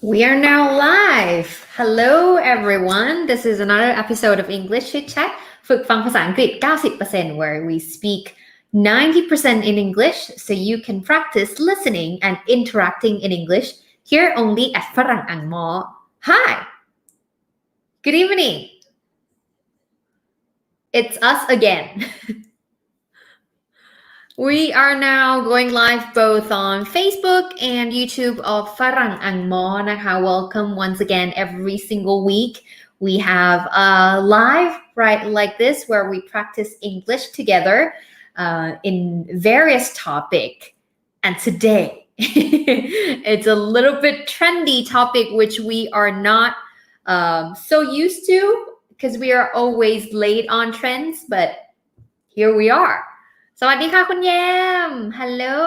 We are now live. Hello everyone. This is another episode of English Chitchat ฝึกฟังภาษาอังกฤษ 90% where we speak 90% in English so you can practice listening and interacting in English here only at ฝรั่งอังมอ Hi. Good evening. It's us again. We are now going live both on Facebook and YouTube of ฝรั่งอังมอ นะคะ Welcome once again every single week. We have a live right like this where we practice English together in various topics. And today it's a little bit trendy topic which we are not so used to because we are always late on trends, but here we are.สวัสดีค่ะคุณแยม Hello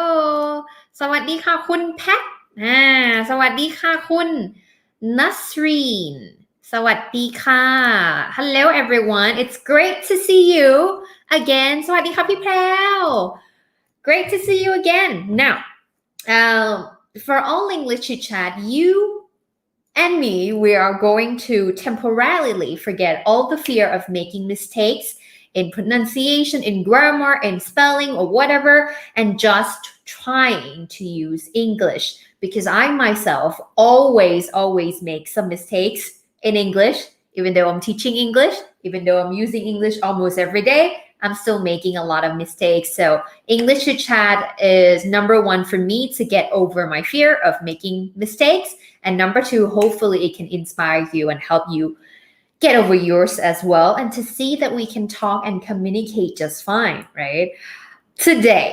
สวัสดีค่ะคุณแพทสวัสดีค่ะคุณนัสรีนสวัสดีค่ะ Hello everyone it's great to see you again สวัสดีค่ะพี่แพรว Great to see you again now for all English Chitchat you and me we are going to temporarily forget all the fear of making mistakes in pronunciation, in grammar, in spelling, or whatever, and just trying to use English because I myself always make some mistakes in English, even though I'm teaching English, even though I'm using English almost every day, I'm still making a lot of mistakes. So English Chitchat is number one for me to get over my fear of making mistakes. And number two, hopefully it can inspire you and help you get over yours as well and to see that we can talk and communicate just fine, right? Today,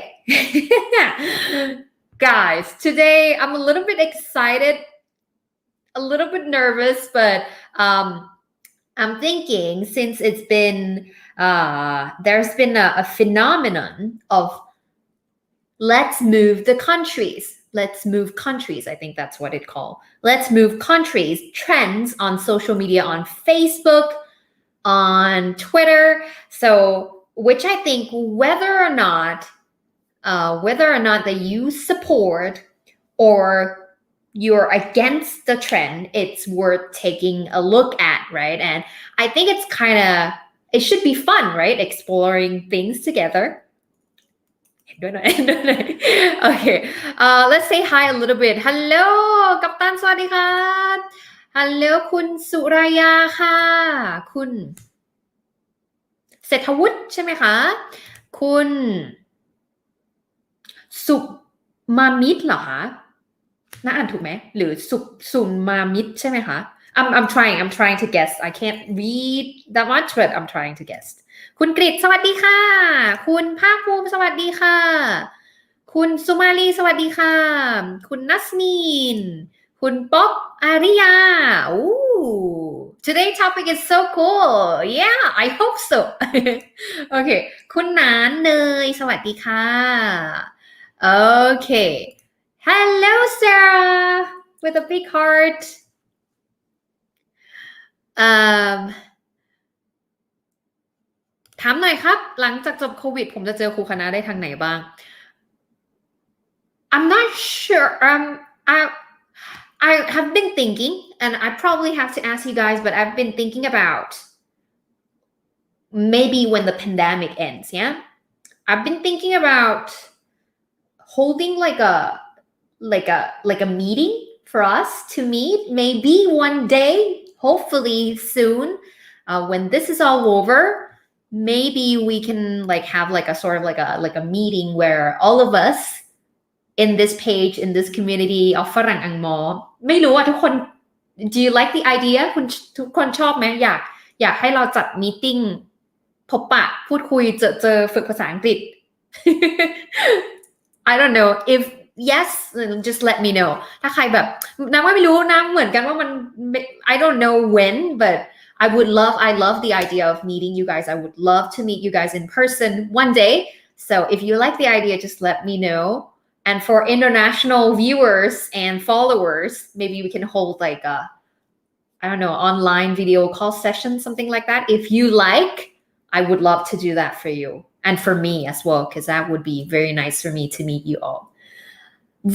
guys, today I'm a little bit excited, a little bit nervous, but I'm thinking since it's been, there's been a phenomenon of let's move the countries. Let's move countries. I think that's what it called. Let's move countries. Trends on social media, on Facebook, on Twitter. So, which I think whether or not that you support or you're against the trend, it's worth taking a look at, right? And I think it should be fun, right? Exploring things together. Okay, let's say hi a little bit. Hello กัปตันสวัสดีค่ะ Hello คุณสุรายาค่ะคุณเศรษฐวุฒิใช่ไหมคะคุณสุมามิตรเหรอคะน่าอ่านถูกไหมหรือสุมามิตรใช่ไหมคะ I'm trying to guess. I can't read that much, but I'm trying to guess. คุณกฤษสวัสดีค่ะคุณภาคภูมิสวัสดีค่ะคุณสุมาลีสวัสดีค่ะคุณนัสมีนคุณป๊อบอาริยา Ooh, today's topic is so cool. Yeah, I hope so. Okay, คุณหนานเนยสวัสดีค่ะ Okay. Hello, Sarah, with a big heart. ถามหน่อยครับหลังจากจบโควิดผมจะเจอครูคณะได้ทางไหนบ้าง I'm not sure I have been thinking and I probably have to ask you guys but I've been thinking about maybe when the pandemic ends, yeah? I've been thinking about holding like a meeting for us to meet maybe one day, hopefully soon, when this is all over.Maybe we can have a sort of like a meeting where all of us in this page in this community of ฝรั่งอังมอไม่รู้ว่าทุกคน do you like the idea ทุกคนชอบไหมอยากให้เราจัดมีตติ้งพบปะพูดคุยเจอฝึกภาษาอังกฤษ I don't know if yes just let me know ถ้าใครแบบน้ำไม่รู้น้ำเหมือนกันว่ามัน I don't know when but I love the idea of meeting you guys. I would love to meet you guys in person one day. So if you like the idea, just let me know. And for international viewers and followers, maybe we can hold like a, I don't know, online video call session, something like that. If you like, I would love to do that for you and for me as well, because that would be very nice for me to meet you all.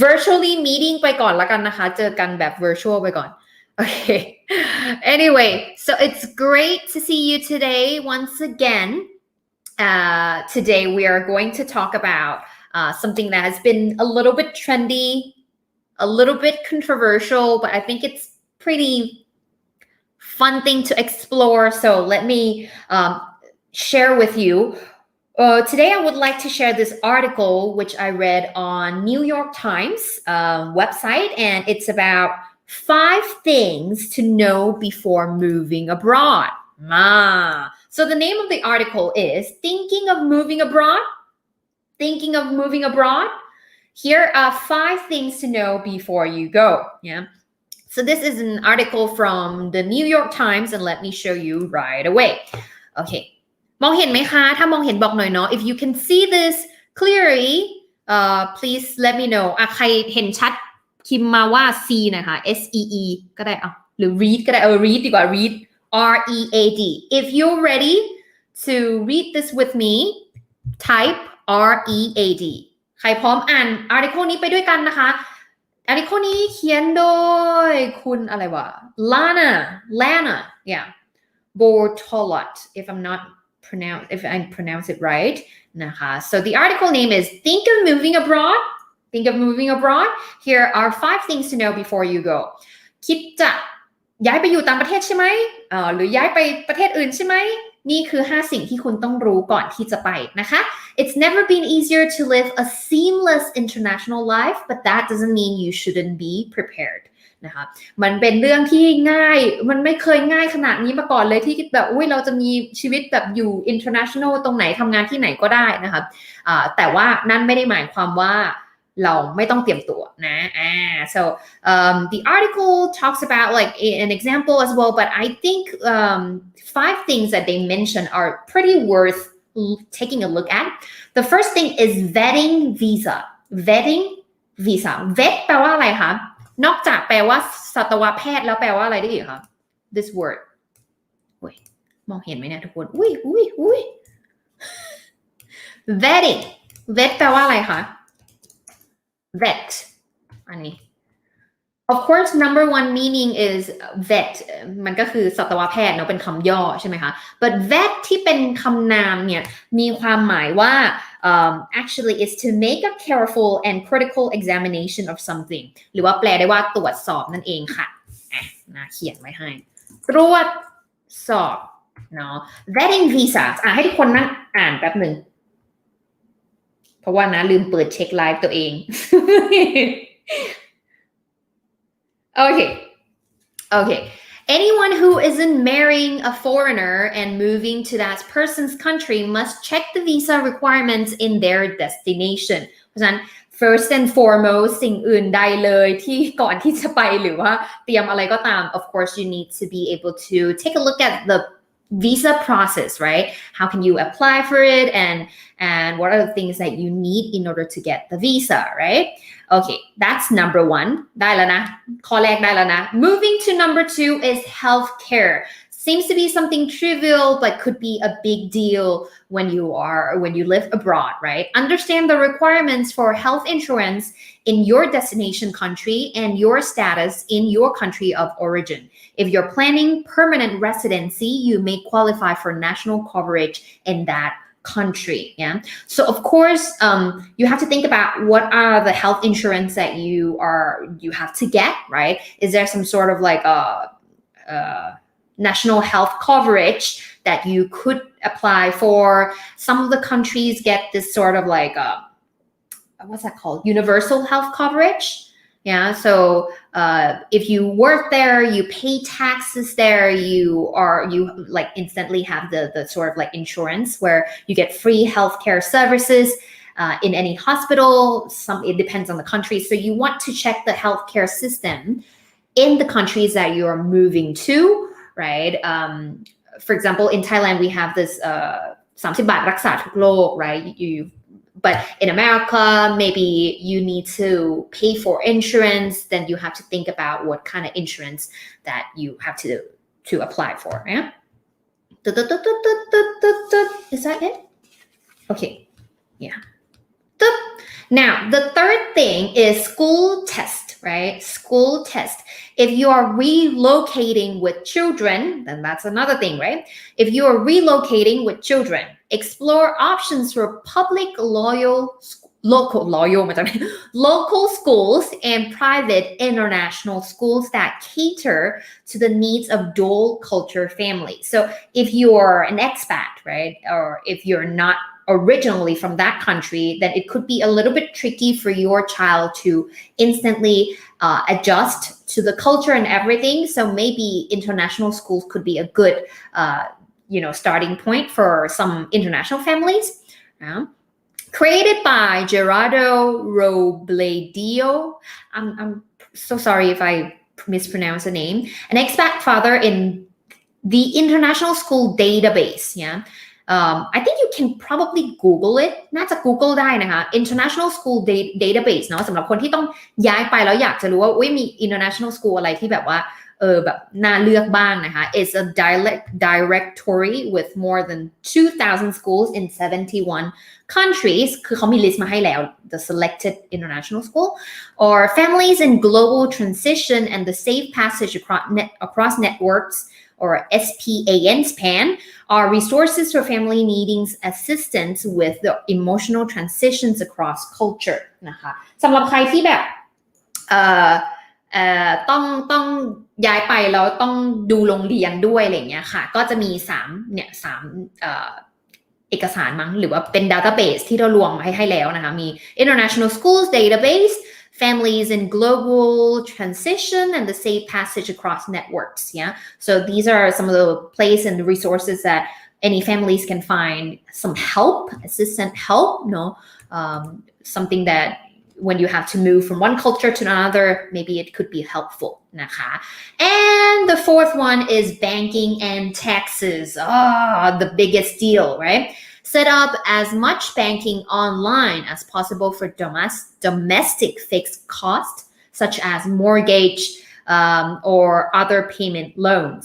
virtually meeting ไปก่อนละกันนะคะเจอกันแบบ virtual ไปก่อน okay anyway so it's great to see you today once again today we are going to talk about something that has been a little bit trendy a little bit controversial but I think it's pretty fun thing to explore so let me share with you today I would like to share this article which I read on New York Times website and it's about 5 things to know before moving abroad. So the name of the article is Thinking of Moving Abroad? Thinking of Moving Abroad? Here are 5 things to know before you go. Yeah. So this is an article from the New York Times and let me show you right away. Okay. มองเห็นไหมคะถ้ามองเห็นบอกหน่อยเนาะ If you can see this clearly please let me know ใครเห็นชัดพิมพ์มาว่า C นะคะ SEE ก็ได้หรือ read ก็ได้read ดีกว่า read READ If you're ready to read this with me type READ ใครพร้อมอ่าน article นี้ไปด้วยกันนะคะ article นี้เขียนโดยคุณอะไรวะ Lana yeah Bortolot if I pronounce it right นะคะ so the article name is Think of Moving Abroad here are 5 things to know before you go คิดจะย้ายไปอยู่ต่างประเทศใช่ไหมหรือย้ายไปประเทศอื่นใช่ไหมนี่คือ5สิ่งที่คุณต้องรู้ก่อนที่จะไปนะคะ It's never been easier to live a seamless international life but that doesn't mean you shouldn't be preparedนะคะมันเป็นเรื่องที่ง่ายมันไม่เคยง่ายขนาดนี้มาก่อนเลยที่แบบเราจะมีชีวิตแบบอยู่ international ตรงไหนทำงานที่ไหนก็ได้นะคะแต่ว่านั่นไม่ได้หมายความว่าเราไม่ต้องเตรียมตัวนะ so the article talks about like an example as well but I think 5 things that they mention are pretty worth taking a look at the first thing is vetting visa vet แปลว่าอะไรคะนอกจากแปลว่าสัตวแพทย์แล้วแปลว่าอะไรได้อีกคะ this word มองเห็นไหมเนี่ยทุกคนอุ้ย vetting vet แปลว่าอะไรคะvet อันนี้ of course number 1 meaning is vet มันก็คือสัตวแพทย์เนาะเป็นคำย่อใช่ไหมคะ but vet ที่เป็นคำนามเนี่ยมีความหมายว่าactually is to make a careful and critical examination of something หรือว่าแปลได้ว่าตรวจสอบนั่นเองค่ะนะเขียนไว้ให้ตรวจสอบเนาะ vetting visa ให้ทุกคนนั่งอ่านแป๊บหนึ่งเพราะว่านะลืมเปิดเช็คไลฟ์ตัวเอง okay anyone who isn't marrying a foreigner and moving to that person's country must check the visa requirements in their destination เพราะฉะนั้น first and foremost สิ่งอื่นใดเลยที่ก่อนที่จะไปหรือว่าเตรียมอะไรก็ตาม of course you need to be able to take a look at the visa process right how can you apply for it and what are the things that you need in order to get the visa right okay that's number 1ได้แล้วนะข้อแรกได้แล้วนะ moving to number 2 is healthcare seems to be something trivial but could be a big deal when you live abroad right understand the requirements for health insurance in your destination country and your status in your country of origin if you're planning permanent residency you may qualify for national coverage in that country yeah so of course you have to think about what are the health insurance that you have to get right is there some sort of like a national health coverage that you could apply for some of the countries get this sort of like what's that called universal health coverage yeah so if you work there you pay taxes there you like instantly have the sort of like insurance where you get free healthcare services in any hospital it depends on the country so you want to check the healthcare system in the countries that you are moving to right for example in Thailand we have this 30 บาทรักษาทุกโรค right but in America maybe you need to pay for insurance then you have to think about what kind of insurance that you have to apply for yeah is that it okay yeah Now, the third thing is school test, right? School test. If you are relocating with children, then that's another thing, right? If you are relocating with children, explore options for public local schools and private international schools that cater to the needs of dual culture families. So if you're an expat, right, or if you're not originally from that country, then it could be a little bit tricky for your child to instantly adjust to the culture and everything. So maybe international schools could be a good, starting point for some international families. Created by Gerardo Robledo. I'm so sorry if I mispronounce the name. An expat father in the international school database. I think you can probably Google it น่าจะ Google ได้นะคะ International School Database เนาะสำหรับคนที่ต้องย้ายไปแล้วอยากจะรู้ว่ามี International School อะไรที่แบบว่าแบบน่าเลือกบ้างนะคะ It's a directory with more than 2,000 schools in 71 countries คือเขามี list มาให้แล้ว the selected international school or families in global transition and the safe passage across networks or SPAN are resources for family needing assistance with the emotional transitions across culture นะคะสำหรับใครที่แบบต้องย้ายไปแล้วต้องดูโรงเรียนด้วยอะไรอย่างเงี้ยค่ะก็จะมี3เอกสารมั้งหรือว่าเป็น database ที่เรารวมให้แล้วนะคะมี International Schools Database Families in Global Transition and the Safe Passage Across Networks. So these are some of the places and the resources that any families can find some help, assistant help, something that when you have to move from one culture to another, maybe it could be helpful. And the fourth one is banking and taxes. The biggest deal, right? Set up as much banking online as possible for domestic fixed costs, such as mortgage or other payment loans.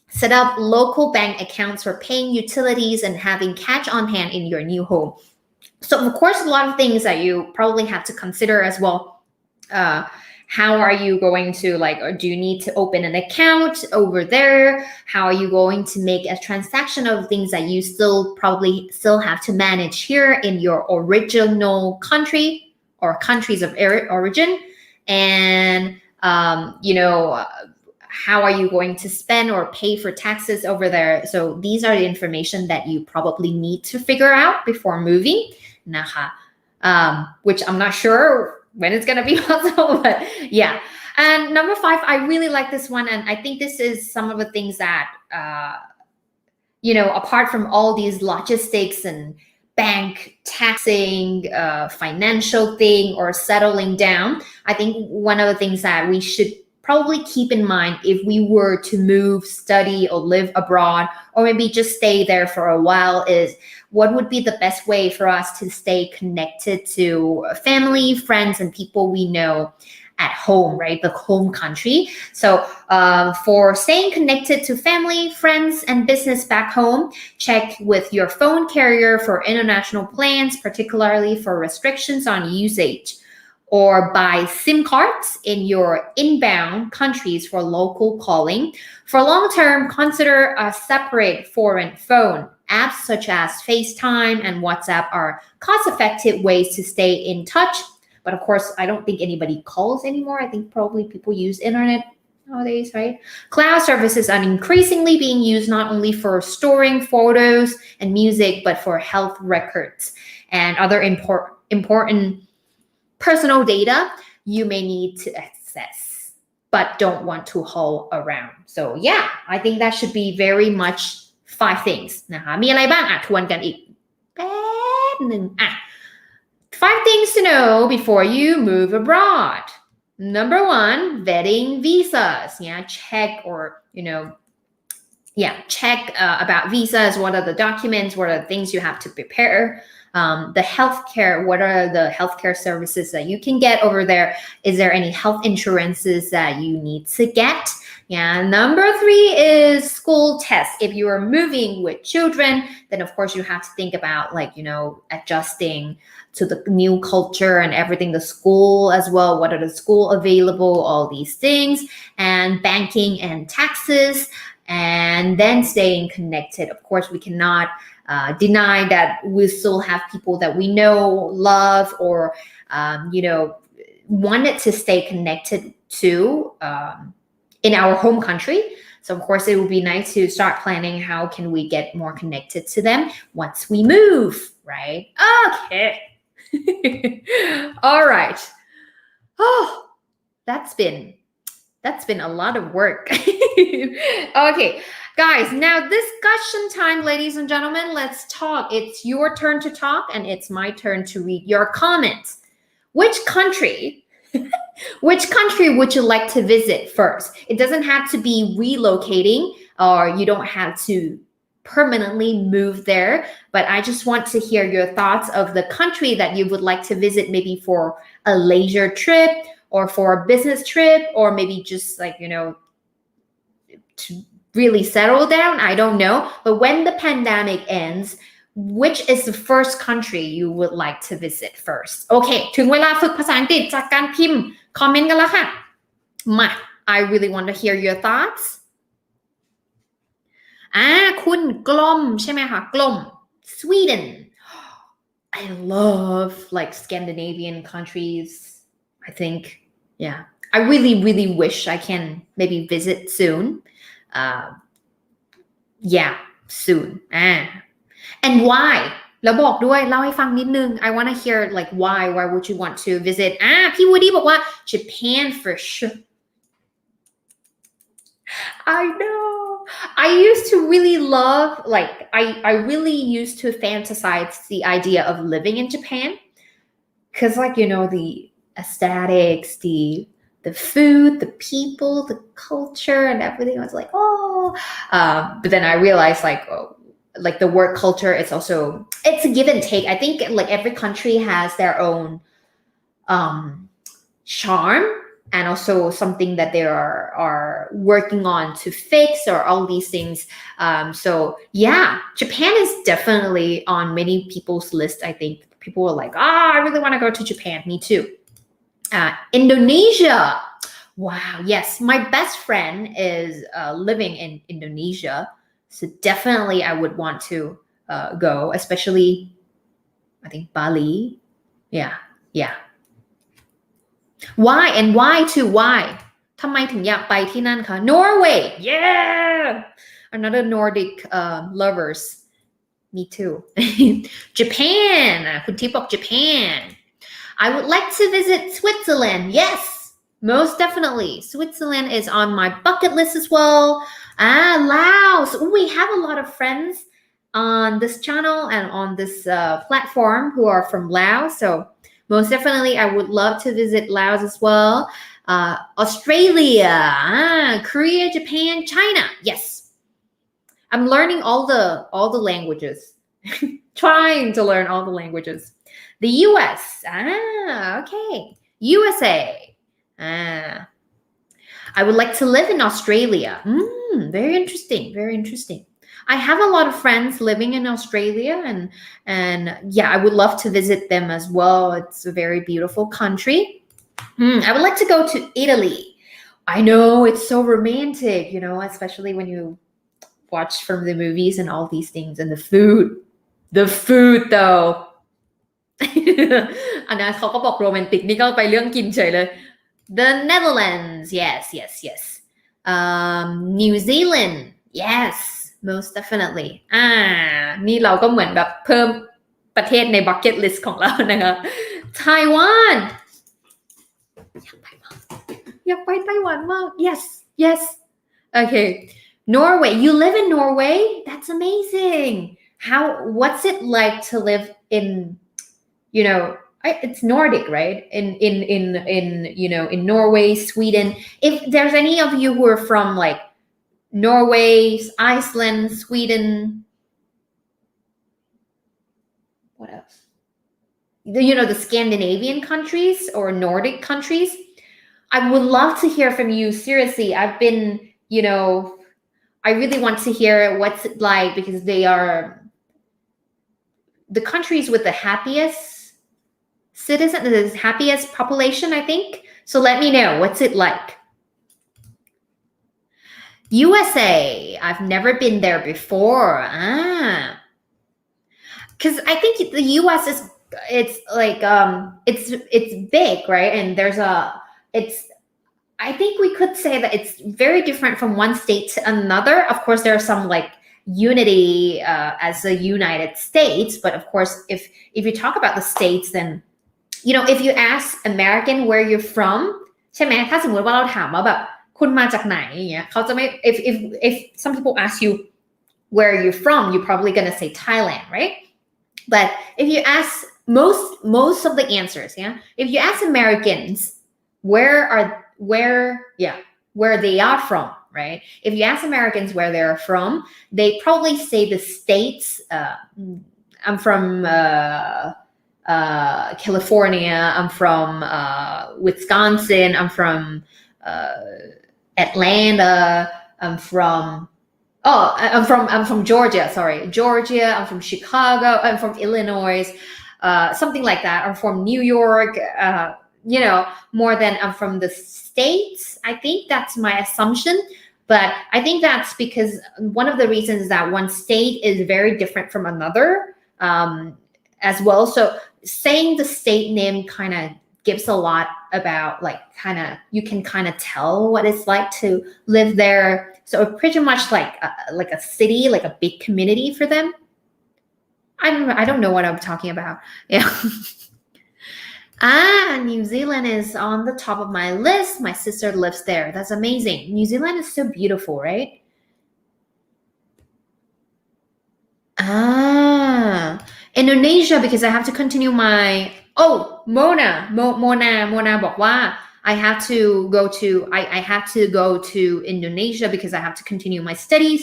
Set up local bank accounts for paying utilities and having cash on hand in your new home. So, of course, a lot of things that you probably have to consider as well. How are you going to or do you need to open an account over there? How are you going to make a transaction of things that you probably have to manage here in your original country or countries of origin? And, how are you going to spend or pay for taxes over there? So these are the information that you probably need to figure out before moving. Which I'm not sure when it's gonna be possible, but yeah. And number 5, I really like this one, and I think this is some of the things that apart from all these logistics and bank taxing, financial thing or settling down, I think one of the things that we should probably keep in mind if we were to move, study, or live abroad, or maybe just stay there for a while is what would be the best way for us to stay connected to family, friends, and people we know at home, right? The home country. So for staying connected to family, friends, and business back home, check with your phone carrier for international plans, particularly for restrictions on usage. Or buy SIM cards in your inbound countries for local calling. For long term, consider a separate foreign phone. Apps such as FaceTime and WhatsApp are cost-effective ways to stay in touch. But of course, I don't think anybody calls anymore. I think probably people use internet nowadays, right? Cloud services are increasingly being used not only for storing photos and music, but for health records and other important personal data you may need to access but don't want to haul around. So yeah, I think that should be very much 5 things นะคะมีอะไรบ้างทวนกันอีกแป๊บนึง5 things to know before you move abroad. Number 1, vetting visas. Check or check about visas, what are the documents, what are the things you have to prepare, the healthcare, what are the healthcare services that you can get over there, is there any health insurances that you need to get. Number 3 is school tests. If you are moving with children, then of course you have to think about adjusting to the new culture and everything, the school as well, what are the school available, all these things, and banking and taxes, and then staying connected. Of course, we cannot deny that we still have people that we know, love, or wanted to stay connected to in our home country. So of course, it would be nice to start planning how can we get more connected to them once we move, right? Okay. All right. Oh, that's been a lot of work. Okay, guys, now discussion time, ladies and gentlemen. Let's talk. It's your turn to talk and it's my turn to read your comments. Which country would you like to visit first? It doesn't have to be relocating, or you don't have to permanently move there, but I just want to hear your thoughts of the country that you would like to visit, maybe for a leisure trip or for a business trip, or maybe just to really settle down. I don't know. But when the pandemic ends, which is the first country you would like to visit first? Okay, ถึงเวลาฝึกภาษาอังกฤษจากการพิมพ์คอมเมนต์กันแล้วค่ะมา I really want to hear your thoughts. คุณกลมใช่ไหมคะกลม Sweden. I love Scandinavian countries. I think, I really wish I can maybe visit soon. Soon. And why? แล้วบอกด้วยเล่าให้ฟังนิดนึง I want to hear why would you want to visit? พี่วูดดี้บอกว่า Japan for sure. I know. I used to really love I really used to fantasize the idea of living in Japan, because the aesthetics, the food, the people, the culture, and everything. I was like, but then I realized the work culture is also, it's a give and take. I think every country has their own charm, and also something that they are working on to fix, or all these things. So Japan is definitely on many people's list. I think people are like, I really want to go to Japan. Me too. Indonesia. Wow. Yes. My best friend is living in Indonesia. So definitely I would want to go, especially I think Bali. Yeah. Why? And why too? Why? ทำไมถึงอยากไปที่นั่นคะ Norway. Yeah. Another Nordic lovers. Me too. Japan. คุณทิพย์บอก Japan. I would like to visit Switzerland. Yes, most definitely. Switzerland is on my bucket list as well. Laos. We have a lot of friends on this channel and on this platform who are from Laos. So most definitely, I would love to visit Laos as well. Australia, Korea, Japan, China. Yes, I'm learning all the languages. Trying to learn all the languages. The US. Okay. USA. I would like to live in Australia. Very interesting. Very interesting. I have a lot of friends living in Australia, and I would love to visit them as well. It's a very beautiful country. I would like to go to Italy. I know it's so romantic, especially when you watch from the movies and all these things, and the food. The food though. อันนั้นเขาก็บอกโรแมนติกนี่ก็ไปเรื่องกินเฉยเลย The Netherlands. Yes. New Zealand. Yes, most definitely. นี่เราก็เหมือนแบบเพิ่มประเทศใน bucket list ของเรานะคะ Taiwan. อยากไปไต้หวันมาก Yes. Okay. Norway. You live in Norway? That's amazing. What's it like to live in, it's Nordic, right? In Norway, Sweden. If there's any of you who are from Norway, Iceland, Sweden. What else? The Scandinavian countries or Nordic countries. I would love to hear from you. Seriously, I've been, I really want to hear what's it like because they are the countries with the happiest citizen, the happiest population, I think. So let me know, what's it like? USA, I've never been there before. Because I think the US it's big, right? And I think we could say that it's very different from one state to another. Of course, there are some unity as the United States, but of course, if you talk about the states, then if you ask American where you're from ใช่ไหมถ้าสมมติว่าเราถามว่าแบบคุณมาจากไหนอย่างเงี้ยเขาจะไม่ if some people ask you where you're from, you're probably gonna say Thailand, right? But if you ask most of the answers, if you ask Americans where they are from, right? If you ask Americans where they're from, they probably say the states. I'm from California. I'm from Wisconsin. I'm from Atlanta. I'm from Georgia. Sorry, Georgia. I'm from Chicago. I'm from Illinois. Something like that. I'm from New York. More than I'm from the States. I think that's my assumption. But I think that's because one of the reasons is that one state is very different from another as well. So saying the state name kind of gives a lot about you can kind of tell what it's like to live there. So pretty much like a city, like a big community for them. I don't know what I'm talking about. Yeah. New Zealand is on the top of my list. My sister lives there. That's amazing. New Zealand is so beautiful, right? Indonesia, because I have to continue my... Mona บอกว่า I have to go to Indonesia because I have to continue my studies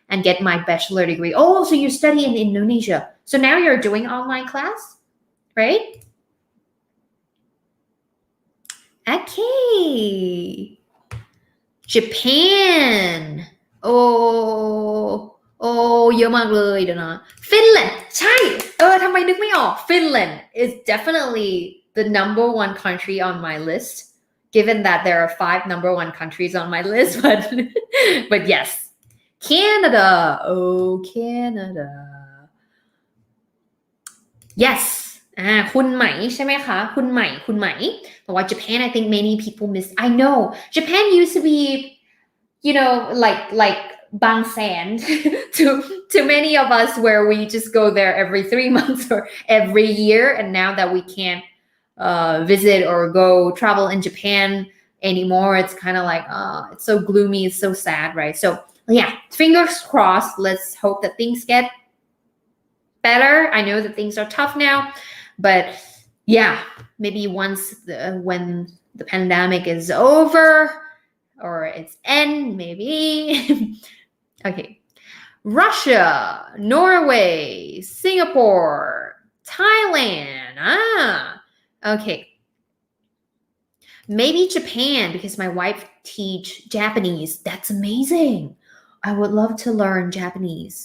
and get my bachelor degree. Oh, so you study in Indonesia. So now you're doing online class, right? Okay. Japan. เยอะมากเลยเดี๋ยวนะ Finland ใช่ทำไมนึกไม่ออก Finland is definitely the number one country on my list given that there are 5 number one countries on my list but yes Canada Canada yes คุณไหมใช่ไหมคะคุณไหมบอกว่า Japan I think many people miss I know Japan used to be like Bang Sand to many of us where we just go there every 3 months or every year and now that we can't visit or go travel in Japan anymore it's kind of like it's so gloomy it's so sad right so yeah fingers crossed let's hope that things get better I know that things are tough now but yeah maybe once when the pandemic is over or it's end maybe okay Russia Norway Singapore Thailand okay maybe Japan because my wife teach Japanese that's amazing I would love to learn Japanese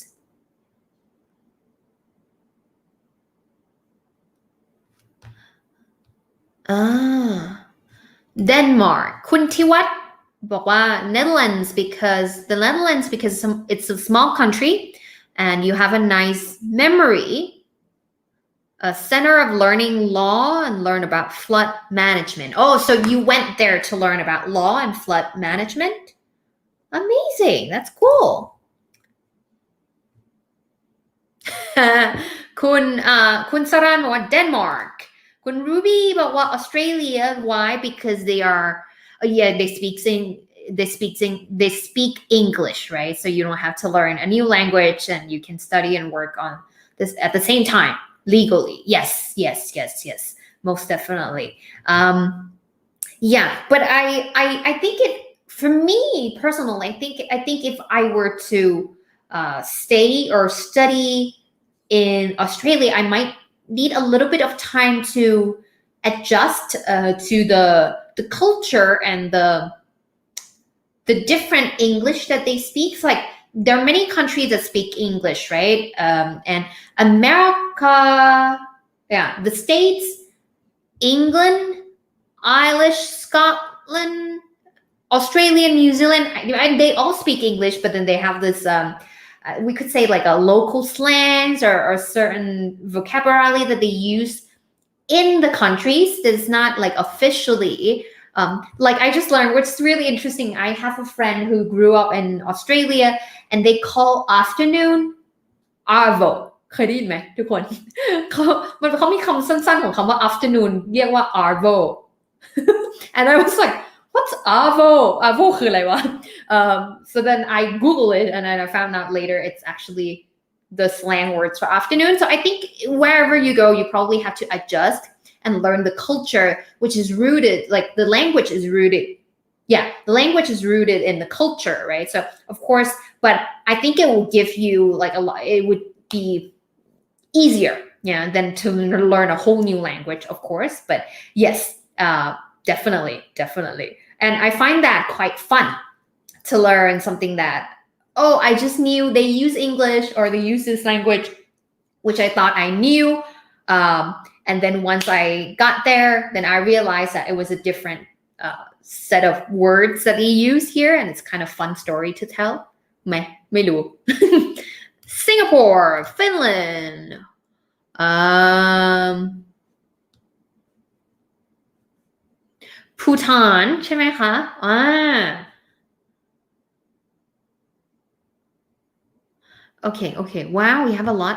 Denmark คุณทิวัฒน์บอกว่า Netherlands because it's a small country and you have a nice memory a center of learning law and learn about flood management so you went there to learn about law and flood management amazing that's cool คุณสรันบอกว่า Denmark คุณ Ruby บอกว่า Australia why because they are they speak English right so you don't have to learn a new language and you can study and work on this at the same time legally yes most definitely yeah but I think it For me personally, I think if I were to stay or study in Australia, I might need a little bit of time to adjust to the culture and the different English that they speak. Like there are many countries that speak English, right? And America, the States, England, Irish, Scotland, Australia, New Zealand, and they all speak English, but then they have this, we could say like a local slangs or certain vocabulary that they use in the countries that's not like officially. Like I just learned, which is really interesting. I have a friend who grew up in Australia and they call afternoon arvo เคยได้ยินไหมทุกคน เขามีคำสั้นๆของคำว่า afternoon เรียกว่า arvo and I was like what's arvo คืออะไรวะ so then I Google it and then I found out later it's actually the slang words for afternoon. So I think wherever you go, you probably have to adjust and learn the culture, which is rooted, like the language is rooted. Yeah, the language is rooted in the culture, right? So of course, but I think it will give you like a lot, it would be easier, than to learn a whole new language, of course. But yes, definitely. And I find that quite fun to learn something that, oh, I just knew they use English or they use this language, which I thought I knew. And then once I got there, then I realized that it was a different set of words that they use here. And it's kind of fun story to tell. ไม่รู้ Singapore, Finland. Bhutan ใช่ไหมคะOkay. Wow, we have a lot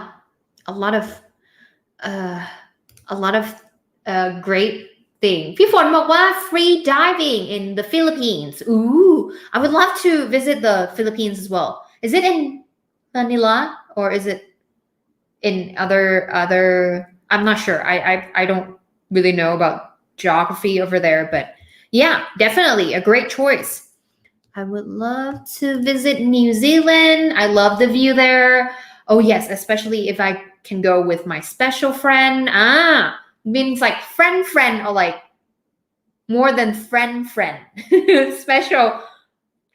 of great thing. พี่ฝนบอกว่า free diving in the Philippines. Ooh, I would love to visit the Philippines as well. Is it in Manila or is it in other? I'm not sure. I don't really know about geography over there, but yeah, definitely a great choice. I would love to visit New Zealand. I love the view there. Oh yes, especially if I can go with my special friend. Means like friend or like more than friend. Special.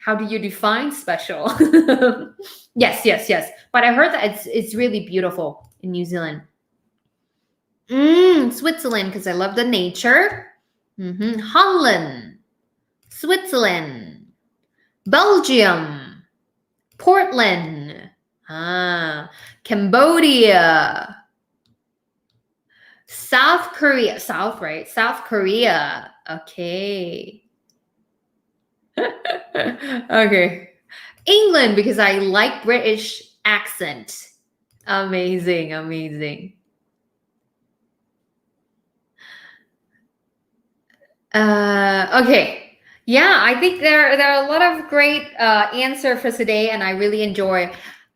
How do you define special? Yes. But I heard that it's really beautiful in New Zealand. Switzerland because I love the nature. Holland, Switzerland, Belgium, Portland, Cambodia, South Korea, South Korea. Okay. Okay. England because I like British accent. Amazing. Okay. Yeah, I think there are a lot of great answers for today, and I really enjoy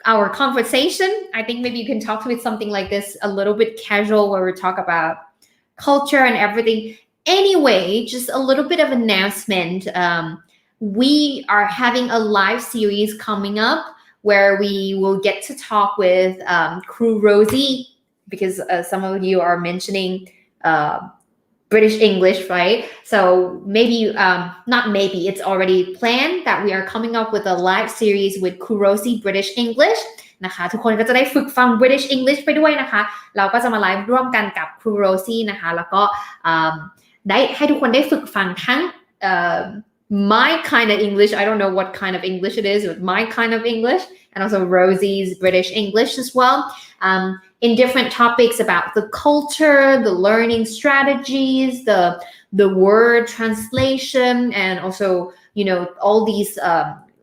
our conversation. I think maybe you can talk with something like this a little bit casual where we talk about culture and everything. Anyway, just a little bit of announcement. We are having a live series coming up where we will get to talk with Crew Rosie because some of you are mentioning British English, right? So maybe, not maybe, it's already planned that we are coming up with a live series with Kurosi British English นะคะทุกคนก็จะได้ฝึกฟัง British English ไปด้วยนะคะเราก็จะมาไลฟ์ร่วมกันกับ Kurosi นะคะแล้วก็ได้ให้ทุกคนได้ฝึกฟังทั้งmy kind of English, I don't know what kind of English it is, but my kind of English, and also Rosie's British English as well, in different topics about the culture, the learning strategies, the word translation, and also, all these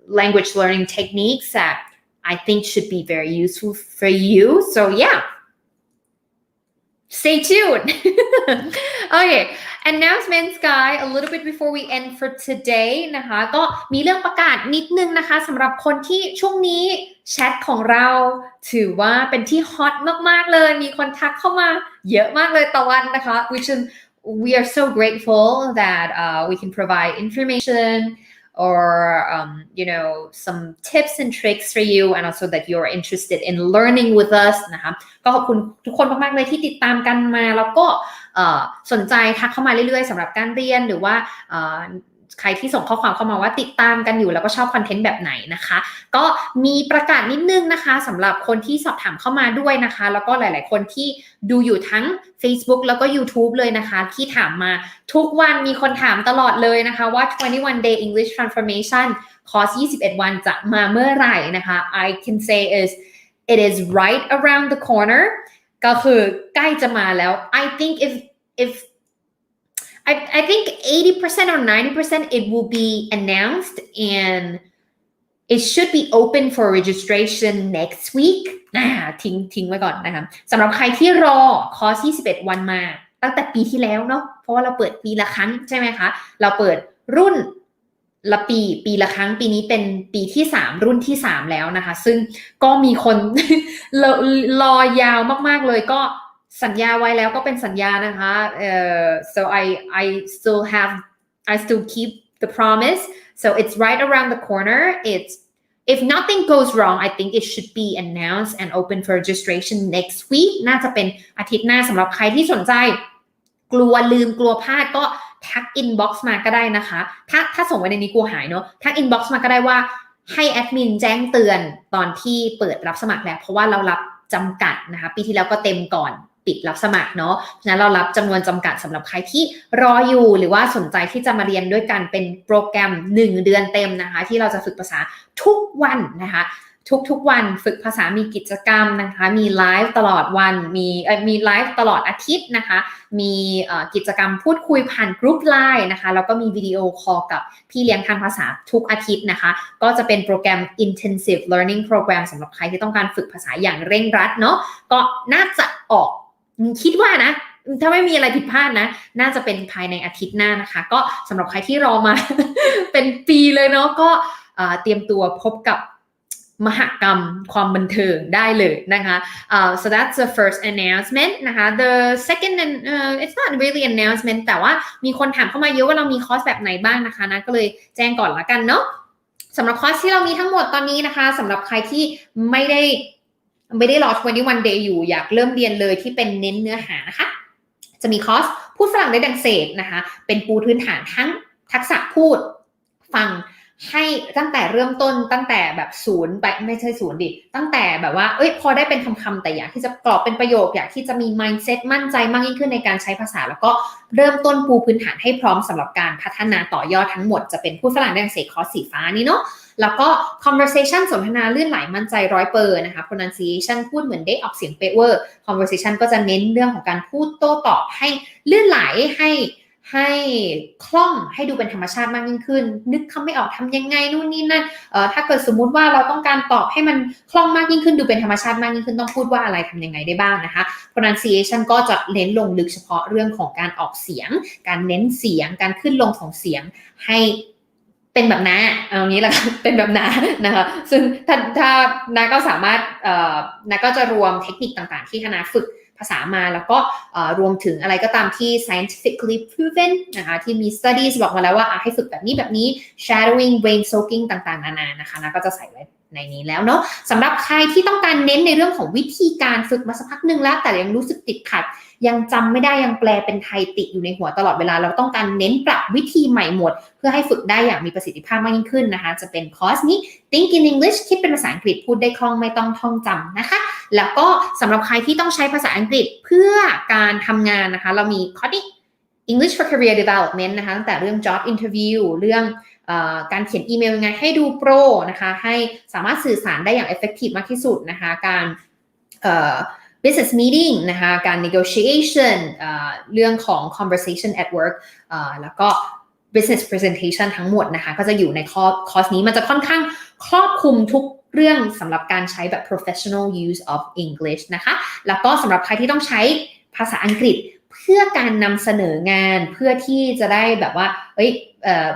language learning techniques that I think should be very useful for you. So yeah, stay tuned. Okay, announcements guys, a little bit before we end for today นะคะก็มีเรื่องประกาศนิดนึงนะคะสำหรับคนที่ช่วงนี้แชทของเราถือว่าเป็นที่ฮอตมากๆเลยมีคนทักเข้ามาเยอะมากเลยต่อวันนะคะ which is we are so grateful that we can provide information or some tips and tricks for you and also that you're interested in learning with us นะคะก็ขอบคุณทุกคนมากๆเลยที่ติดตามกันมาแล้วก็สนใจทักเข้ามาเรื่อยๆสำหรับการเรียนหรือว่าใครที่ส่งข้อความเข้ามาว่าติดตามกันอยู่แล้วก็ชอบคอนเทนต์แบบไหนนะคะก็มีประกาศนิดนึงนะคะสำหรับคนที่สอบถามเข้ามาด้วยนะคะแล้วก็หลายๆคนที่ดูอยู่ทั้ง Facebook แล้วก็ YouTube เลยนะคะที่ถามมาทุกวันมีคนถามตลอดเลยนะคะว่า21 day English transformation คอร์ส21 วันจะมาเมื่อไหร่นะคะ I can say it is right around the corner ก็คือใกล้จะมาแล้ว I think if I think 80% or 90% it will be announced and it should be open for registration next week ทิ้งไว้ก่อนนะคะสำหรับใครที่รอคอร์ส21 วันมาตั้งแต่ปีที่แล้วเนาะเพราะว่าเราเปิดปีละครั้งใช่ไหมคะเราเปิดรุ่นละปีละครั้งปีนี้เป็นปีที่3รุ่นที่3แล้วนะคะซึ่งก็มีคน รอยาวมากๆเลยก็สัญญาไว้แล้วก็เป็นสัญญานะคะ so I still keep the promise so it's right around the corner if nothing goes wrong I think it should be announced and open for registration next week น่าจะเป็นอาทิตย์หน้าสำหรับใครที่สนใจกลัวลืมกลัวพลาดก็ทัก inbox มาก็ได้นะคะถ้าส่งไว้ในนี้กลัวหายเนาะทัก inbox มาก็ได้ว่าให้แอดมินแจ้งเตือนตอนที่เปิดรับสมัครแล้วเพราะว่าเรารับจำกัดนะคะปีที่แล้วก็เต็มก่อนปิดรับสมัครเนาะฉะนั้นเรารับจำนวนจำกัดสำหรับใครที่รออยู่หรือว่าสนใจที่จะมาเรียนด้วยกันเป็นโปรแกรม1เดือนเต็มนะคะที่เราจะฝึกภาษาทุกวันนะคะทุกวันฝึกภาษามีกิจกรรมนะคะมีไลฟ์ตลอดวันมีไลฟ์ตลอดอาทิตย์นะคะมีกิจกรรมพูดคุยผ่านกรุ๊ปไลน์นะคะแล้วก็มีวิดีโอคอลกับพี่เลี้ยงทางภาษาทุกอาทิตย์นะคะก็จะเป็นโปรแกรม intensive learning program สำหรับใครที่ต้องการฝึกภาษาอย่างเร่งรัดเนาะก็น่าจะออกคิดว่านะถ้าไม่มีอะไรผิดพลาดนะน่าจะเป็นภายในอาทิตย์หน้านะคะก็สำหรับใครที่รอมา เป็นปีเลยเนาะก็เตรียมตัวพบกับมหกรรมความบันเทิงได้เลยนะคะ so that's the first announcement นะคะ the second it's not really announcement แต่ว่ามีคนถามเข้ามาเยอะว่าเรามีคอร์สแบบไหนบ้างนะคะนะก็เลยแจ้งก่อนละกันเนาะสำหรับคอร์สที่เรามีทั้งหมดตอนนี้นะคะสำหรับใครที่ไม่ได้รอ21 day อยู่อยากเริ่มเรียนเลยที่เป็นเน้นเนื้อหานะคะจะมีคอร์สพูดฝรั่งได้ดังเศษนะคะเป็นปูพื้นฐานทั้งทักษะพูดฟังให้ตั้งแต่เริ่มต้นตั้งแต่แบบศูนย์ไปไม่ใช่ศูนย์ดิตั้งแต่แบบว่าพอได้เป็นคำๆแต่อยากที่จะกรอบเป็นประโยคอยากที่จะมี mindset มั่นใจมากยิ่งขึ้นในการใช้ภาษาแล้วก็เริ่มต้นปูพื้นฐานให้พร้อมสำหรับการพัฒนาต่อยอดทั้งหมดจะเป็นพูดฝรั่งได้ดังเศษคอร์สสีฟ้านี้เนาะแล้วก็ conversation สนทนาลื่นไหลมั่นใจ100%นะคะ pronunciation พูดเหมือนได้ออกเสียงเป๊ะเวอร์ conversation ก็จะเน้นเรื่องของการพูดโต้ตอบให้ลื่นไหลให้คล่องให้ดูเป็นธรรมชาติมากยิ่งขึ้นนึกคำไม่ออกทำยังไงนู่นนี่นั่นถ้าเกิดสมมุติว่าเราต้องการตอบให้มันคล่องมากยิ่งขึ้นดูเป็นธรรมชาติมากยิ่งขึ้นต้องพูดว่าอะไรทำยังไงได้บ้างนะคะ pronunciation ก็จะเน้นลงลึกเฉพาะเรื่องของการออกเสียงการเน้นเสียงการขึ้นลงของเสียงให้เป็นแบบน้าเอางี้ละกันเป็นแบบน้านะคะซึ่งถ้าน้าก็สามารถน้าก็จะรวมเทคนิคต่างๆที่คณะฝึกภาษามาแล้วก็รวมถึงอะไรก็ตามที่ scientifically proven นะคะที่มี studies บอกมาแล้วว่าให้ฝึกแบบนี้ shadowing brain soaking ต่างๆนานานะคะนะก็จะใส่ไว้ในนี้แล้วเนาะสำหรับใครที่ต้องการเน้นในเรื่องของวิธีการฝึกมาสักพักนึงแล้วแต่ยังรู้สึกติดขัดยังจำไม่ได้ยังแปลเป็นไทยติดอยู่ในหัวตลอดเวลาเราต้องการเน้นปรับวิธีใหม่หมดเพื่อให้ฝึกได้อย่างมีประสิทธิภาพมากยิ่งขึ้นนะคะจะเป็นคอร์สนี้ Think in English คิดเป็นภาษาอังกฤษพูดได้คล่องไม่ต้องท่องจำนะคะแล้วก็สำหรับใครที่ต้องใช้ภาษาอังกฤษเพื่อการทำงานนะคะเรามีคอร์สนี้ English for Career Development นะคะตั้งแต่เรื่อง job interview เรื่องการเขียนอีเมลยังไงให้ดูโปรนะคะให้สามารถสื่อสารได้อย่าง effective มากที่สุดนะคะการbusiness meeting นะคะการ negotiation เรื่องของ conversation at work แล้วก็ business presentation ทั้งหมดนะคะก็จะอยู่ในคอร์สนี้มันจะค่อนข้างครอบคลุมทุกเรื่องสำหรับการใช้แบบ professional use of English นะคะแล้วก็สำหรับใครที่ต้องใช้ภาษาอังกฤษเพื่อการนำเสนองานเพื่อที่จะได้แบบว่า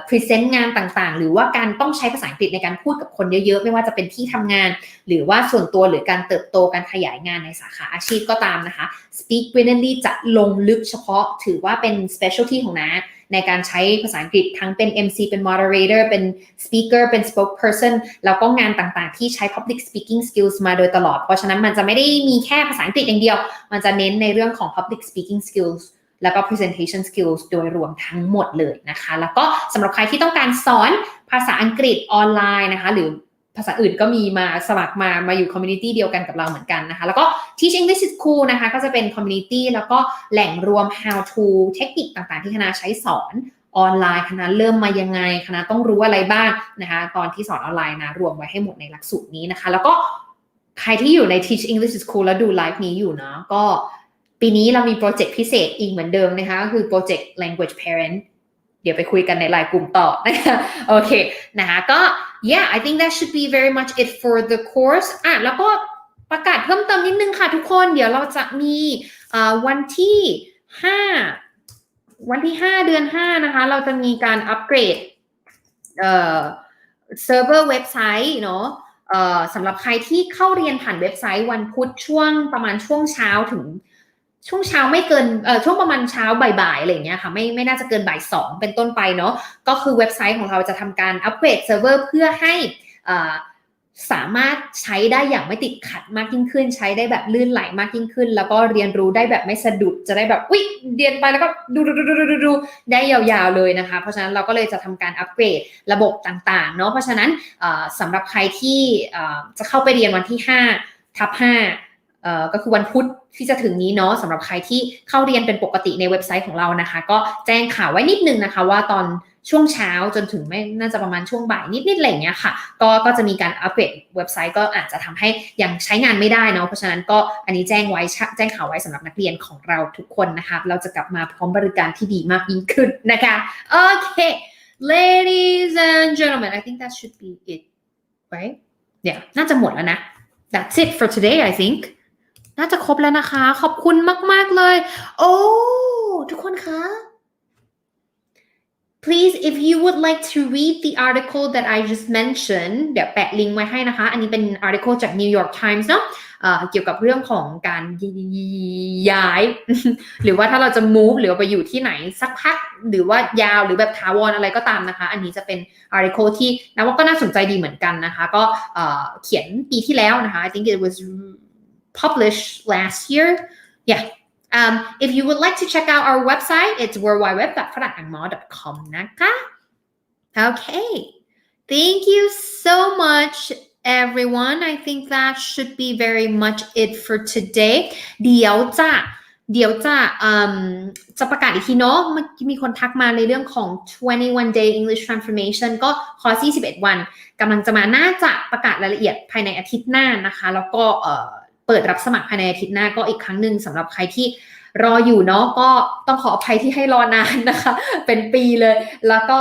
present งานต่างๆหรือว่าการต้องใช้ภาษาอังกฤษในการพูดกับคนเยอะๆไม่ว่าจะเป็นที่ทำงานหรือว่าส่วนตัวหรือการเติบโตการขยายงานในสาขาอาชีพก็ตามนะคะ Speak Brilliantly จะลงลึกเฉพาะถือว่าเป็น specialty ของน้า ในการใช้ภาษาอังกฤษทั้งเป็น MC เป็น moderator เป็น speaker เป็น spokesperson แล้วก็งานต่างๆที่ใช้ public speaking skills มาโดยตลอดเพราะฉะนั้นมันจะไม่ได้มีแค่ภาษาอังกฤษอย่างเดียวมันจะเน้นในเรื่องของ public speaking skills แล้วก็ presentation skills โดยรวมทั้งหมดเลยนะคะแล้วก็สำหรับใครที่ต้องการสอนภาษาอังกฤษออนไลน์นะคะหรือภาษาอื่นก็มีมาสมัครมาอยู่คอมมูนิตี้เดียวกันกับเราเหมือนกันนะคะแล้วก็ Teach English is Cool นะคะก็จะเป็นคอมมูนิตี้แล้วก็แหล่งรวม how to เทคนิคต่างๆที่คณะใช้สอนออนไลน์คณะเริ่มมายังไงคณะต้องรู้อะไรบ้างนะคะตอนที่สอนออนไลน์นะรวมไว้ให้หมดในหลักสูตรนี้นะคะแล้วก็ใครที่อยู่ใน Teach English is Cool แล้วดูไลฟ์นี้อยู่นะก็ปีนี้เรามีโปรเจกต์พิเศษอีกเหมือนเดิมนะคะก็คือโปรเจกต์ Language Parent เดี๋ยวไปคุยกันในไลน์กลุ่มต่อนะคะโอเคนะคะก็ yeah I think that should be very much it for the course แล้วก็ประกาศเพิ่มเติมนิดนึงค่ะทุกคนเดี๋ยวเราจะมีวันที่5เดือน5นะคะเราจะมีการอัปเกรดเซิร์ฟเวอร์เว็บไซต์เนาะสำหรับใครที่เข้าเรียนผ่านเว็บไซต์วันพุธช่วงประมาณช่วงเช้าถึงช่วงเช้าไม่เกินช่วงประมาณเช้าบ่ายๆอะไรอย่างเงี้ยค่ะไม่น่าจะเกินบ่าย2เป็นต้นไปเนาะก็คือเว็บไซต์ของเราจะทำการอัปเกรดเซิร์ฟเวอร์เพื่อให้สามารถใช้ได้อย่างไม่ติดขัดมากยิ่งขึ้นใช้ได้แบบลื่นไหลมากยิ่งขึ้นแล้วก็เรียนรู้ได้แบบไม่สะดุดจะได้แบบอุ๊ยเรียนไปแล้วก็ดูได้ยาวๆเลยนะคะเพราะฉะนั้นเราก็เลยจะทำการอัปเกรดระบบต่างๆเนาะเพราะฉะนั้นสำหรับใครที่จะเข้าไปเรียนวันที่5/5ก็คือวันพุธที่จะถึงนี้เนาะสำหรับใครที่เข้าเรียนเป็นปกติในเว็บไซต์ของเรานะคะก็แจ้งข่าวไว้นิดนึงนะคะว่าตอนช่วงเช้าจนถึงไม่น่าจะประมาณช่วงบ่ายนิดๆอะไรอย่างเงี้ยค่ะก็จะมีการอัปเกรดเว็บไซต์ก็อาจจะทำให้ยังใช้งานไม่ได้เนาะเพราะฉะนั้นก็อันนี้แจ้งข่าวไว้สำหรับนักเรียนของเราทุกคนนะคะเราจะกลับมาพร้อมบริการที่ดีมากยิ่งขึ้นนะคะโอเค ladies and gentlemen I think that should be it right yeah น่าจะหมดแล้วนะ that's it for today I thinkน่าจะครบแล้วนะคะขอบคุณมากๆเลยโอ้ทุกคนคะ Please if you would like to read the article that I just mentioned เดี๋ยวแปะลิงก์ไว้ให้นะคะอันนี้เป็น article จาก New York Times เนาะเกี่ยวกับเรื่องของการย้าย หรือว่าถ้าเราจะ move หรือไปอยู่ที่ไหนสักพักหรือว่ายาวหรือแบบถาวรอะไรก็ตามนะคะอันนี้จะเป็น article ที่นะว่าก็น่าสนใจดีเหมือนกันนะคะก็เขียนปีที่แล้วนะคะ I think it was published last year yeah if you would like to check out our website it's worldwideweb.farangangmo.com นะคะ okay thank you so much everyone I think that should be very much it for today เดี๋ยวจะประกาศอีกทีเนาะเมื่อกี้มีคนทักมาในเรื่องของ21 day English transformation ก็คอร์ส21วันกำลังจะมาน่าจะประกาศรายละเอียดภายในอาทิตย์หน้านะคะแล้วก็เปิดรับสมัครภายในอาทิตย์หน้าก็อีกครั้งหนึ่งสำหรับใครที่รออยู่เนาะก็ต้องขออภัยที่ให้รอนานนะคะเป็นปีเลยแล้วก็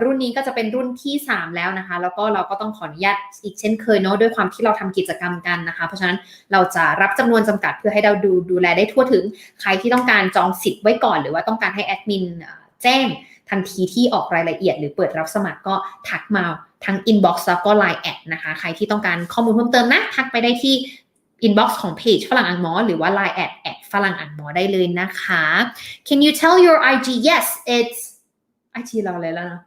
รุ่นนี้ก็จะเป็นรุ่นที่3แล้วนะคะแล้วก็เราก็ต้องขออนุญาตอีกเช่นเคยเนาะด้วยความที่เราทำกิจกรรมกันนะคะเพราะฉะนั้นเราจะรับจำนวนจำกัดเพื่อให้เราดูแลได้ทั่วถึงใครที่ต้องการจองสิทธิ์ไว้ก่อนหรือว่าต้องการให้แอดมินแจ้งทันทีที่ออกรายละเอียดหรือเปิดรับสมัครก็ทักมาทั้ง inbox แล้วก็ line แอดนะคะใครที่ต้องการข้อมูลเพิ่มเติมนะทักไปได้ที่inbox ของเพจฝรั่งอังมอหรือว่า line แอดฝรั่งอังมอได้เลยนะคะ Can you tell your IG yes it's IG เราอะไรแล้วนะ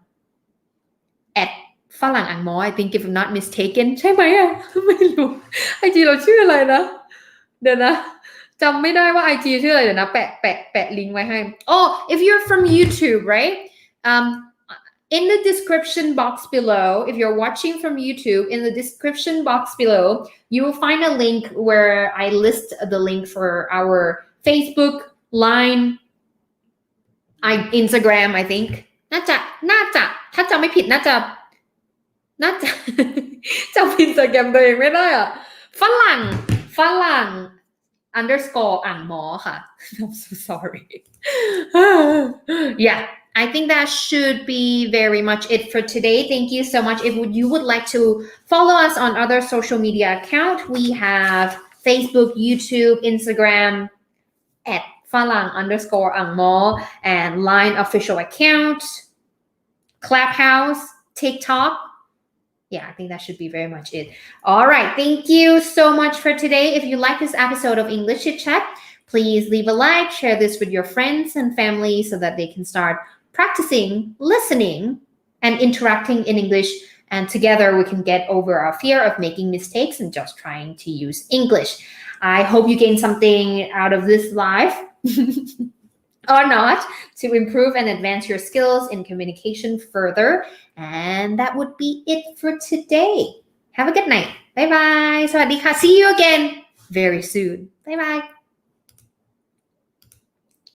ฝรั่งอังมอ I think if I'm not mistaken ใช่ไหมอ่ะไม่รู้ IG เราชื่ออะไรนะเดี๋ยวนะจำไม่ได้ว่า IG ชื่ออะไรเดี๋ยวนะแปะลิงก์ไว้ให้ Oh if you're from YouTube right in the description box below if you're watching from YouTube in the description box below you will find a link where I list the link for our Facebook Line Instagram I think น่าจะถ้าจำไม่ผิดน่าจะจำ Instagram ตัวเองไม่ได้อ่ะฝรั่งunderscore อ่างหมอค่ะ I'm so sorry yeah I think that should be very much it for today. Thank you so much. If you would like to follow us on other social media accounts, we have Facebook, YouTube, Instagram at falang_angmo and Line official account, Clubhouse, TikTok. Yeah, I think that should be very much it. All right. Thank you so much for today. If you like this episode of English Chitchat, please leave a like, share this with your friends and family so that they can start practicing listening and interacting in English, and together we can get over our fear of making mistakes and just trying to use English. I hope you gain something out of this live or not to improve and advance your skills in communication further. And that would be it for today. Have a good night. Bye bye. สวัสดีค่ะ. See you again very soon. Bye bye.